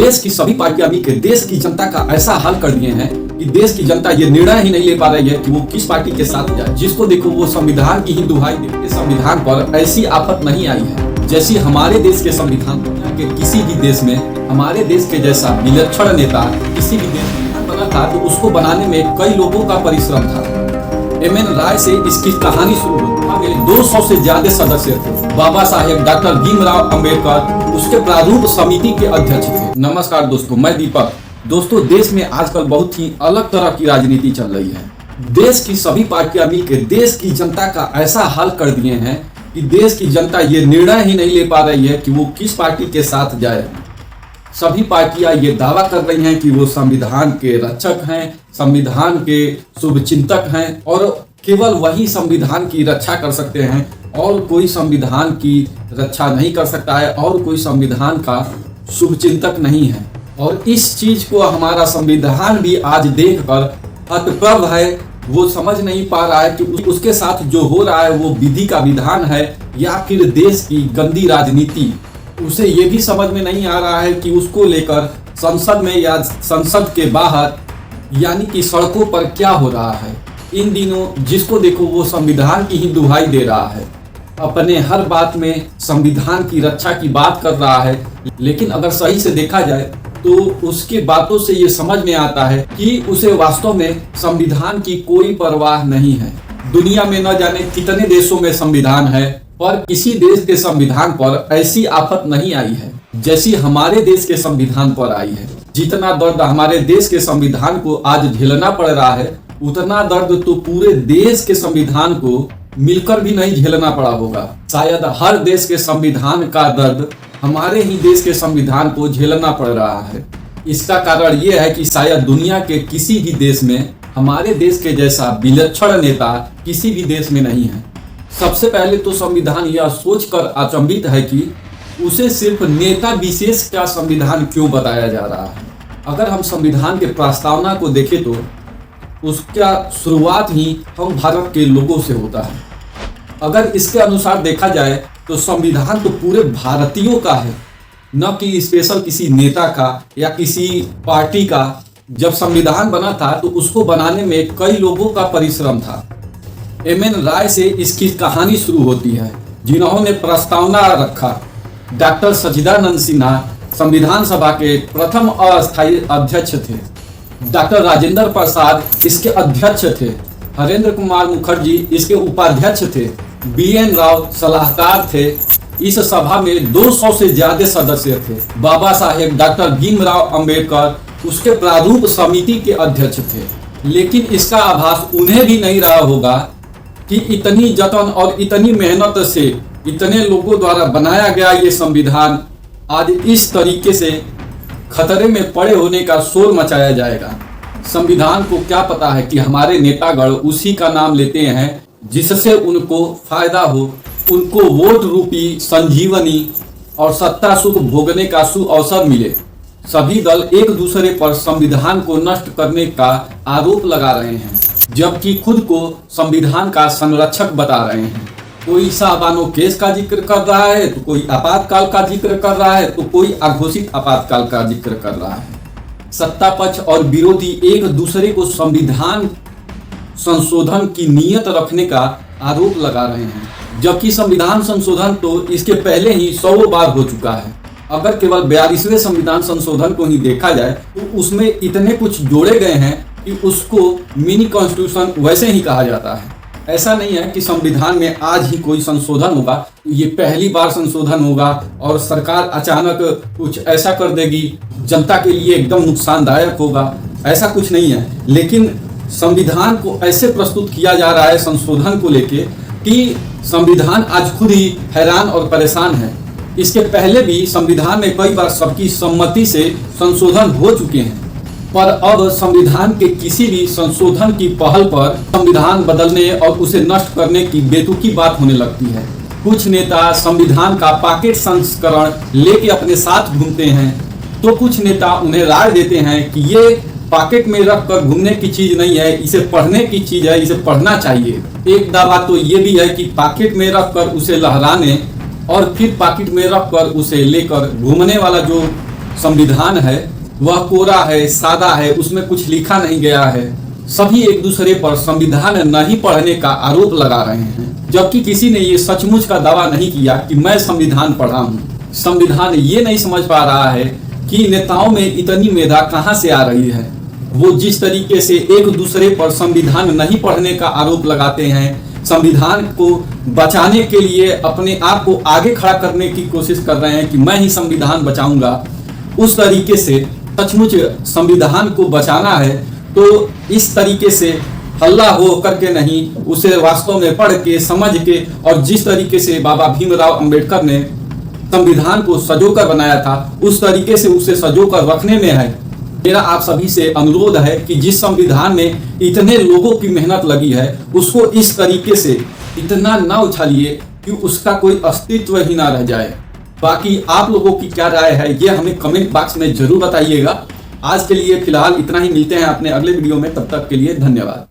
देश की सभी पार्टियां मिलकर देश की जनता का ऐसा हाल कर दिए हैं कि देश की जनता ये निर्णय ही नहीं ले पा रही है कि वो किस पार्टी के साथ जाए। जिसको देखो वो संविधान की ही दुहाई देते। संविधान पर ऐसी आफत नहीं आई है जैसी हमारे देश के संविधान के किसी भी देश में हमारे देश के जैसा विलक्षण नेता किसी भी देश में बना था तो उसको बनाने में कई लोगों का परिश्रम था। एम.एन. राय से इसकी कहानी शुरू हुई। 200 से ज्यादा सदस्य थे। बाबा साहेब डॉक्टर भीमराव अंबेडकर उसके प्रारूप समिति के अध्यक्ष थे। नमस्कार दोस्तों, मैं दीपक। दोस्तों, देश में आजकल बहुत ही अलग तरह की राजनीति चल रही है। देश की सभी पार्टियां मिलकर देश की जनता का ऐसा हाल कर दिए हैं कि देश की जनता ये निर्णय ही नहीं ले पा रही है कि वो किस पार्टी के साथ जाए। सभी पार्टियां ये दावा कर रही हैं कि वो संविधान के रक्षक हैं, संविधान के शुभचिंतक हैं और केवल वही संविधान की रक्षा कर सकते हैं और कोई संविधान की रक्षा नहीं कर सकता है और कोई संविधान का शुभचिंतक नहीं है। और इस चीज को हमारा संविधान भी आज देखकर हतप्रभ है। वो समझ नहीं पा रहा है कि उसके साथ जो हो रहा है वो विधि का विधान है या फिर देश की गंदी राजनीति। उसे ये भी समझ में नहीं आ रहा है कि उसको लेकर संसद में या संसद के बाहर यानी कि सड़कों पर क्या हो रहा है। इन दिनों जिसको देखो वो संविधान की ही दुहाई दे रहा है, अपने हर बात में संविधान की रक्षा की बात कर रहा है। लेकिन अगर सही से देखा जाए तो उसके बातों से ये समझ में आता है कि उसे वास्तव में संविधान की कोई परवाह नहीं है। दुनिया में न जाने कितने देशों में संविधान है, पर किसी देश के संविधान पर ऐसी आफत नहीं आई है जैसी हमारे देश के संविधान पर आई है। जितना दर्द हमारे देश के संविधान को आज झेलना पड़ रहा है, उतना दर्द तो पूरे देश के संविधान को मिलकर भी नहीं झेलना पड़ा होगा। शायद हर देश के संविधान का दर्द हमारे ही देश के संविधान को झेलना पड़ रहा है। इसका कारण यह है कि शायद दुनिया के किसी भी देश में हमारे देश के जैसा विलक्षण नेता किसी भी देश में नहीं है। सबसे पहले तो संविधान यह सोचकर अचंभित है कि उसे सिर्फ नेता विशेष का संविधान क्यों बताया जा रहा है। अगर हम संविधान के प्रस्तावना को देखें तो उसका शुरुआत ही हम भारत के लोगों से होता है। अगर इसके अनुसार देखा जाए तो संविधान तो पूरे भारतीयों का है, न कि स्पेशल किसी नेता का या किसी पार्टी का। जब संविधान बना था तो उसको बनाने में कई लोगों का परिश्रम था। एम.एन. राय से इसकी कहानी शुरू होती है, जिन्होंने प्रस्तावना रखा। डॉक्टर सच्चिदानंद सिन्हा संविधान सभा के प्रथम अस्थायी अध्यक्ष थे। डॉक्टर राजेंद्र प्रसाद इसके अध्यक्ष थे। हरेंद्र कुमार मुखर्जी इसके उपाध्यक्ष थे। बी.एन. राव सलाहकार थे। इस सभा में 200 से ज्यादा सदस्य थे। बाबा साहेब डॉक्टर भीमराव अंबेडकर उसके प्रारूप समिति के अध्यक्ष थे। लेकिन इसका आभास उन्हें भी नहीं रहा होगा कि इतनी जतन और इतनी मेहनत से इतने लोगों द्वारा बनाया गया ये संविधान आज इस तरीके से खतरे में पड़े होने का शोर मचाया जाएगा। संविधान को क्या पता है कि हमारे नेतागण उसी का नाम लेते हैं जिससे उनको फायदा हो, उनको वोट रूपी संजीवनी और सत्ता सुख भोगने का सुअवसर मिले। सभी दल एक दूसरे पर संविधान को नष्ट करने का आरोप लगा रहे हैं, जबकि खुद को संविधान का संरक्षक बता रहे हैं। कोई शाहबानो केस का जिक्र कर रहा है तो कोई आपातकाल का जिक्र कर रहा है तो कोई अघोषित आपातकाल का जिक्र कर रहा है। सत्ता पक्ष और विरोधी एक दूसरे को संविधान संशोधन की नीयत रखने का आरोप लगा रहे हैं, जबकि संविधान संशोधन तो इसके पहले ही 100 बार हो चुका है। अगर केवल 42वें संविधान संशोधन को ही देखा जाए तो उसमें इतने कुछ जोड़े गए हैं कि उसको मिनी कॉन्स्टिट्यूशन वैसे ही कहा जाता है। ऐसा नहीं है कि संविधान में आज ही कोई संशोधन होगा, ये पहली बार संशोधन होगा और सरकार अचानक कुछ ऐसा कर देगी जनता के लिए एकदम नुकसानदायक होगा। ऐसा कुछ नहीं है। लेकिन संविधान को ऐसे प्रस्तुत किया जा रहा है संशोधन को लेके कि संविधान आज खुद ही हैरान और परेशान है। इसके पहले भी संविधान में कई बार सबकी सम्मति से संशोधन हो चुके हैं, पर अब संविधान के किसी भी संशोधन की पहल पर संविधान बदलने और उसे नष्ट करने की बेतुकी बात होने लगती है। कुछ नेता संविधान का पॉकेट संस्करण लेके अपने साथ घूमते हैं, तो कुछ नेता उन्हें राय देते हैं कि ये पॉकेट में रख कर घूमने की चीज नहीं है, इसे पढ़ने की चीज है, इसे पढ़ना चाहिए। एक दावा तो ये भी है कि पॉकेट में रख कर उसे लहराने और फिर पॉकेट में रख कर उसे लेकर घूमने वाला जो संविधान है वह कोरा है, सादा है, उसमें कुछ लिखा नहीं गया है। सभी एक दूसरे पर संविधान नहीं पढ़ने का आरोप लगा रहे हैं, जबकि किसी ने ये सचमुच का दावा नहीं किया कि मैं संविधान पढ़ा हूँ। संविधान ये नहीं समझ पा रहा है कि नेताओं में इतनी मेधा कहाँ से आ रही है। वो जिस तरीके से एक दूसरे पर संविधान नहीं पढ़ने का आरोप लगाते हैं, संविधान को बचाने के लिए अपने आप को आगे खड़ा करने की कोशिश कर रहे हैं कि मैं ही संविधान बचाऊंगा, उस तरीके से सचमुच संविधान को बचाना है तो इस तरीके से हल्ला हो करके नहीं, उसे वास्तव में पढ़ के, समझ के, और जिस तरीके से बाबा भीमराव अंबेडकर ने संविधान को सजोकर बनाया था उस तरीके से उसे सजोकर रखने में है। मेरा आप सभी से अनुरोध है कि जिस संविधान में इतने लोगों की मेहनत लगी है उसको इस तरीके से इतना ना उछालिए कि उसका कोई अस्तित्व ही ना रह जाए। बाकी आप लोगों की क्या राय है ये हमें कमेंट बॉक्स में जरूर बताइएगा। आज के लिए फिलहाल इतना ही, मिलते हैं अपने अगले वीडियो में, तब तक के लिए धन्यवाद।